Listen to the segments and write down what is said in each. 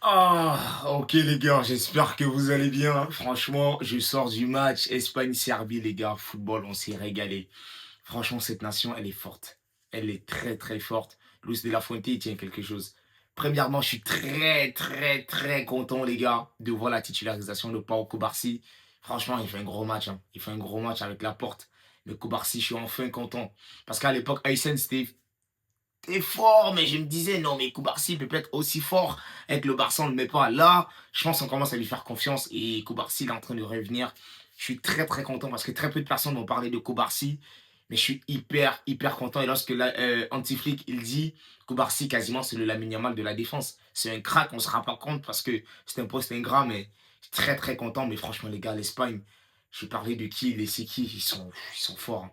Ah, ok les gars, j'espère que vous allez bien. Franchement, je sors du match Espagne-Serbie, les gars. Football, on s'est régalé. Franchement, cette nation, elle est forte. Elle est très, très forte. Luis de la Fuente, il tient quelque chose. Premièrement, je suis très, très, très content, les gars, de voir la titularisation de Pau Cubarsí. Franchement, il fait un gros match, hein. Il fait un gros match avec la porte. Mais Cubarsí, je suis enfin content. Parce qu'à l'époque, Aysen, c'était fort, mais je me disais, non, mais Koubarsi peut pas être aussi fort avec le Barça, on le met pas là. Je pense qu'on commence à lui faire confiance et Koubarsi il est en train de revenir. Je suis très très content parce que très peu de personnes m'ont parlé de Koubarsi, mais je suis hyper hyper content. Et lorsque Antiflick il dit Koubarsi quasiment c'est le Lamine Yamal de la défense, c'est un crack, on se rend pas compte parce que c'est un poste ingrat, mais je suis très très content. Mais franchement les gars, l'Espagne, je vais parler de qui, les c'est qui, ils sont forts, hein.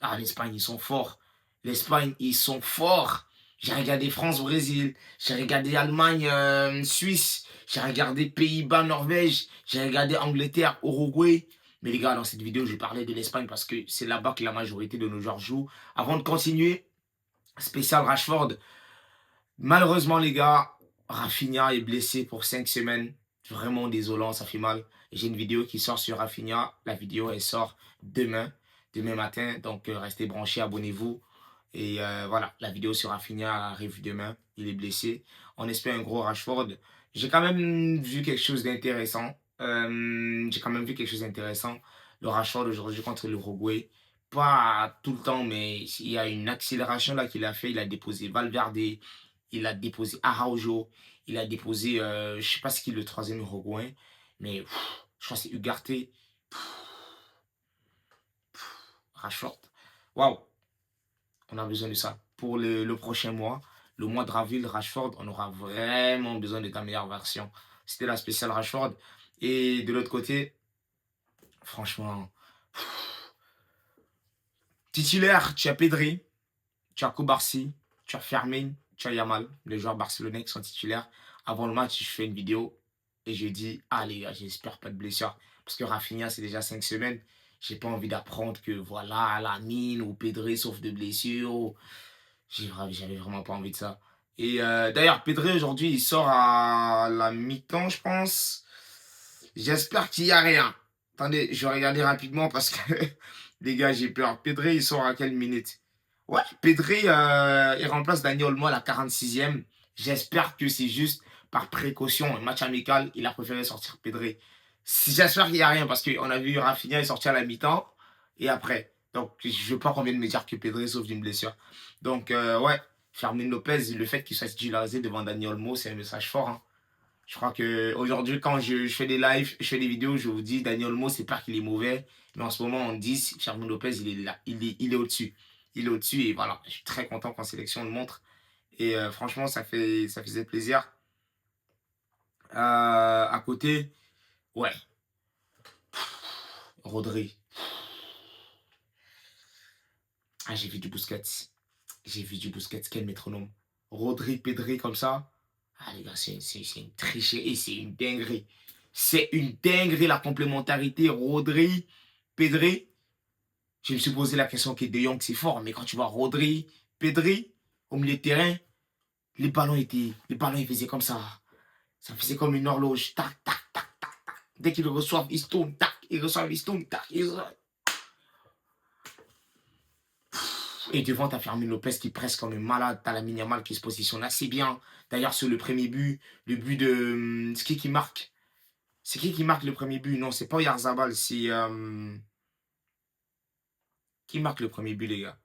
Ah l'Espagne ils sont forts. L'Espagne, ils sont forts. J'ai regardé France-Brésil, j'ai regardé Allemagne-Suisse, j'ai regardé Pays-Bas, Norvège, j'ai regardé Angleterre, Uruguay. Mais les gars, dans cette vidéo, je parlais de l'Espagne parce que c'est là-bas que la majorité de nos joueurs jouent. Avant de continuer, spécial Rashford. Malheureusement, les gars, Rafinha est blessé pour 5 semaines. Vraiment désolant, ça fait mal. J'ai une vidéo qui sort sur Rafinha. La vidéo, elle sort demain matin. Donc, restez branchés, abonnez-vous. Et voilà, la vidéo sur Rafinha arrive demain. Il est blessé. On espère un gros Rashford. J'ai quand même vu quelque chose d'intéressant. Le Rashford aujourd'hui contre l'Uruguay. Pas tout le temps, mais il y a une accélération là qu'il a fait. Il a déposé Valverde, il a déposé Araujo, il a déposé, je ne sais pas ce qui est le troisième Uruguayen, mais je crois que c'est Ugarte, Rashford. Waouh, on a besoin de ça. Pour le prochain mois, le mois d'avril, Rashford, on aura vraiment besoin de ta meilleure version. C'était la spéciale Rashford. Et de l'autre côté, franchement, titulaire, tu as Pedri, tu as Koubarsi, tu as Fermin, tu as Yamal, les joueurs barcelonais qui sont titulaires. Avant le match, je fais une vidéo et je dis, ah les gars, j'espère pas de blessure. Parce que Rafinha, c'est déjà 5 semaines. J'ai pas envie d'apprendre que voilà, la mine ou Pedri sauf de blessure. J'avais vraiment pas envie de ça. Et d'ailleurs, Pedri aujourd'hui, il sort à la mi-temps, je pense. J'espère qu'il n'y a rien. Attendez, je vais regarder rapidement parce que les gars, j'ai peur. Pedri, il sort à quelle minute? Ouais, Pedri, il remplace Dani Olmo à la 46e. J'espère que c'est juste par précaution. Un match amical, il a préféré sortir Pedri. J'espère qu'il n'y a rien parce qu'on a vu Rafinha est sorti à la mi-temps et après. Donc, je ne veux pas qu'on vienne me dire que Pedri sauve d'une blessure. Donc, ouais, Fermin Lopez, le fait qu'il soit titularisé devant Dani Olmo, c'est un message fort, hein. Je crois que aujourd'hui, quand je fais des lives, je fais des vidéos, je vous dis, Daniel Olmo, c'est pas qu'il est mauvais, mais en ce moment, on dit, Fermin Lopez, il est là, il est au-dessus. Il est au-dessus et voilà, je suis très content qu'en sélection, on le montre. Et franchement, ça faisait plaisir. À côté, ouais, Rodri. Ah, j'ai vu du Busquets. J'ai vu du Busquets, quel métronome. Rodri, Pedri, comme ça. Ah, les gars, c'est une tricherie, c'est une dinguerie. C'est une dinguerie, la complémentarité. Rodri, Pedri. Je me suis posé la question que De Jong, c'est fort, mais quand tu vois Rodri, Pedri, au milieu de terrain, les ballons, ils faisaient comme ça. Ça faisait comme une horloge. Tac, tac, tac, tac. Dès qu'ils reçoivent, ils se tournent, tac. Ils reçoivent, ils se tournent, tac. Et devant, t'as Fermin Lopez qui presse comme un malade. T'as la Yamal qui se positionne assez bien. D'ailleurs, sur le premier but, le but de. C'est qui marque? C'est qui marque le premier but? Non, c'est pas Yarzabal, c'est. Qui marque le premier but, les gars?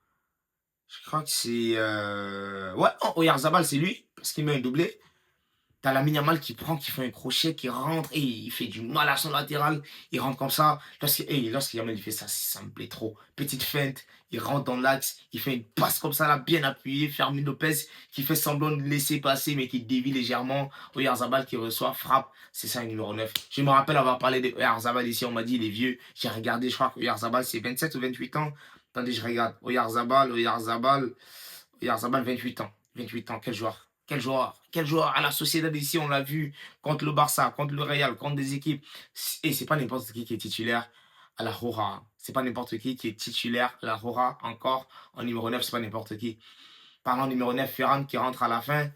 Je crois que c'est. Ouais, non, Oyarzabal, c'est lui, parce qu'il met un doublé. T'as la Yamal qui prend, qui fait un crochet, qui rentre, et il fait du mal à son latéral. Il rentre comme ça. Lorsqu'il Yamal il fait ça, ça me plaît trop. Petite feinte, il rentre dans l'axe, il fait une passe comme ça, là, bien appuyée. Fermin Lopez qui fait semblant de laisser passer, mais qui dévie légèrement. Oyarzabal qui reçoit, frappe. C'est ça, le numéro 9. Je me rappelle avoir parlé de Oyarzabal ici, on m'a dit, il est vieux. J'ai regardé, je crois que Oyarzabal, c'est 27 ou 28 ans. Attendez, je regarde. Oyarzabal, 28 ans. 28 ans, quel joueur. Quel joueur. Quel joueur. À la Sociedad ici, on l'a vu contre le Barça, contre le Real, contre des équipes. Et c'est pas n'importe qui est titulaire à la Rora. C'est pas n'importe qui est titulaire à la Rora encore. En numéro 9, c'est pas n'importe qui. Parlant numéro 9, Ferran qui rentre à la fin.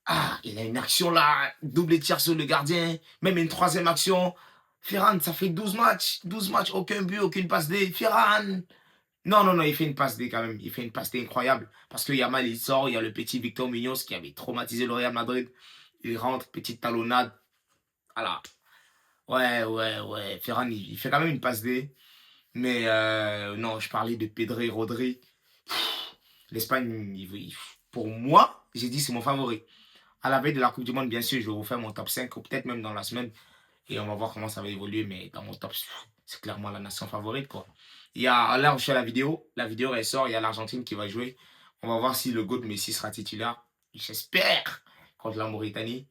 Ah, il a une action là, double tir sur le gardien, même une troisième action. Ferran, ça fait 12 matchs, 12 matchs, aucun but, aucune passe D. Ferran! Non, non, non, il fait une passe D quand même. Il fait une passe D incroyable. Parce que Yamal, il sort, il y a le petit Victor Munoz qui avait traumatisé le Real Madrid. Il rentre, petite talonnade. Voilà. Ouais, ouais, ouais. Ferran, il fait quand même une passe D. Mais non, je parlais de Pedri, Rodri. L'Espagne, pour moi, j'ai dit c'est mon favori. À la veille de la Coupe du Monde, bien sûr, je vais vous faire mon top 5, ou peut-être même dans la semaine. Et on va voir comment ça va évoluer. Mais dans mon top, c'est clairement la nation favorite, quoi. Il y a, là où je fais la vidéo elle sort, il y a l'Argentine qui va jouer. On va voir si le GOAT Messi sera titulaire. J'espère contre la Mauritanie.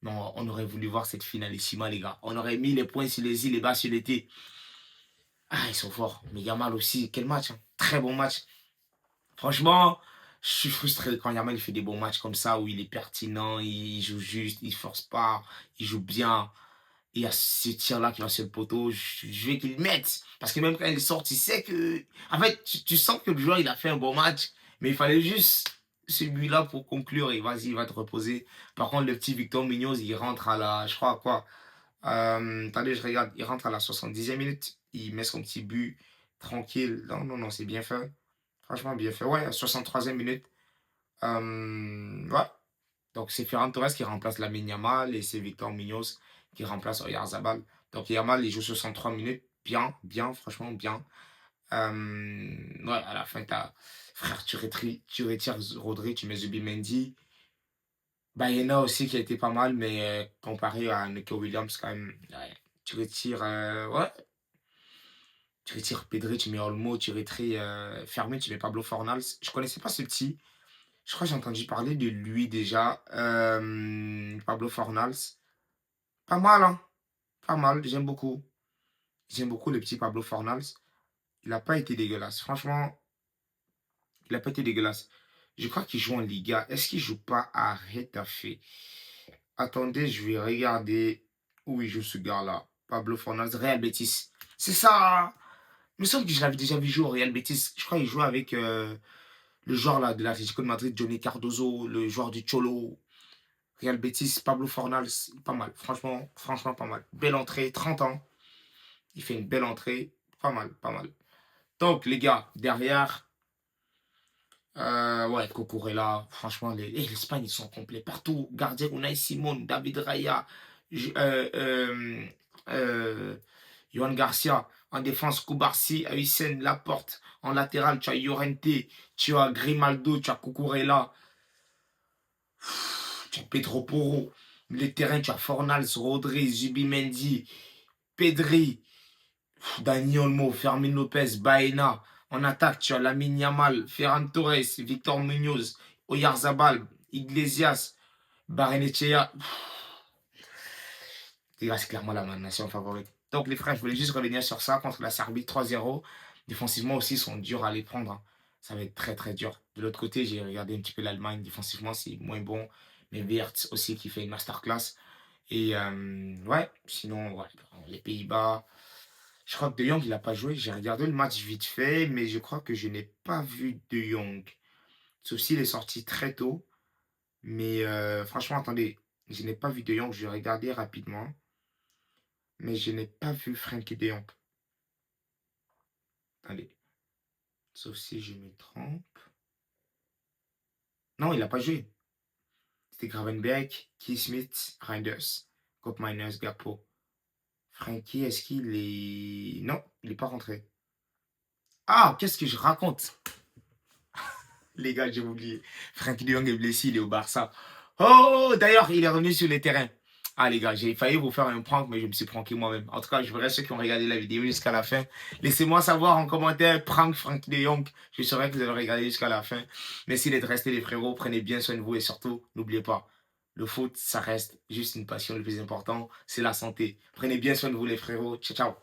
Non, on aurait voulu voir cette finalissima, les gars. On aurait mis les points sur les i, les bas sur les t. Ah, ils sont forts. Mais Yamal aussi, quel match, hein. Très bon match. Franchement, je suis frustré quand Yamal il fait des bons matchs comme ça, où il est pertinent, il joue juste, il force pas, il joue bien. Et il y a ce tir-là qui va sur le poteau, je veux qu'il le mette. Parce que même quand il sort, tu sais que... En fait, tu sens que le joueur, il a fait un bon match, mais il fallait juste celui-là pour conclure et vas-y, il va te reposer. Par contre, le petit Victor Munoz, il rentre à la... Je crois quoi attendez, je regarde. Il rentre à la 70e minute. Il met son petit but tranquille. Non, non, non, c'est bien fait. Franchement, bien fait. Ouais, 63e minute. Ouais. Donc, c'est Ferran Torres qui remplace Lamine Yamal et c'est Victor Munoz qui remplace Oyarzabal. Donc, Yamal, il joue 63 minutes. Bien, bien, franchement, bien. Ouais, à la fin, frère, tu retires Rodri, tu mets Zubimendi. Baena aussi qui a été pas mal, mais comparé à Nico Williams, quand même, ouais, tu retires, ouais, tu retires Pedri, tu mets Olmo, tu retires Fermin, tu mets Pablo Fornals. Je connaissais pas ce petit. Je crois que j'ai entendu parler de lui déjà. Pablo Fornals. Pas mal, hein. Pas mal, j'aime beaucoup. J'aime beaucoup le petit Pablo Fornals. Il n'a pas été dégueulasse. Franchement, il n'a pas été dégueulasse. Je crois qu'il joue en Liga. Est-ce qu'il joue pas à Retafe? Attendez, je vais regarder où il joue ce gars-là. Pablo Fornals, Real Betis. C'est ça! Il me semble que je l'avais déjà vu jouer au Real Betis. Je crois qu'il jouait avec le joueur là, de l'Atlético de Madrid, Johnny Cardozo, le joueur du Cholo. Real Betis, Pablo Fornals, pas mal. Franchement, franchement, pas mal. Belle entrée, 30 ans. Il fait une belle entrée. Pas mal, pas mal. Donc, les gars, derrière, ouais, Cucurella, franchement, l'Espagne, ils sont complets partout. Gardien, Unai Simon, David Raya, euh, euh, Johan Garcia. En défense, Koubarsi, Hüseyin, Laporte. En latéral, tu as Llorente, tu as Grimaldo, tu as Cucurella, tu as Pedro Porro. Les terrains, tu as Fornals, Rodri, Zubimendi, Pedri, Dani Olmo, Fermin Lopez, Baena. En attaque, tu as Lamine Yamal, Ferran Torres, Victor Munoz, Oyarzabal, Iglesias, Barrenechea. C'est clairement la nation favorite. Donc les frères, je voulais juste revenir sur ça contre la Serbie 3-0. Défensivement aussi, ils sont durs à les prendre, hein. Ça va être très très dur. De l'autre côté, j'ai regardé un petit peu l'Allemagne. Défensivement, c'est moins bon. Mais Wirtz aussi qui fait une masterclass. Et ouais, sinon, ouais, les Pays-Bas. Je crois que De Jong, il n'a pas joué. J'ai regardé le match vite fait, mais je crois que je n'ai pas vu De Jong. Sauf s'il est sorti très tôt. Mais franchement, attendez, je n'ai pas vu De Jong. Je vais regarder rapidement. Mais je n'ai pas vu Frenkie De Jong. Allez, sauf si je me trompe. Non, il n'a pas joué. C'était Gravenberg, Keith Smith, Reinders, Koopmeiners, Gakpo. Frenkie, est-ce qu'il est... Non, il n'est pas rentré. Ah, qu'est-ce que je raconte? Les gars, j'ai oublié. Frenkie de Jong est blessé, il est au Barça. Oh, d'ailleurs, il est revenu sur les terrains. Ah les gars, j'ai failli vous faire un prank, mais je me suis pranké moi-même. En tout cas, je voudrais ceux qui ont regardé la vidéo jusqu'à la fin. Laissez-moi savoir en commentaire, prank Frenkie de Jong. Je saurais que vous avez regardé jusqu'à la fin. Merci d'être restés les frérots. Prenez bien soin de vous et surtout, n'oubliez pas, le foot, ça reste juste une passion. Le plus important, c'est la santé. Prenez bien soin de vous les frérots. Ciao, ciao.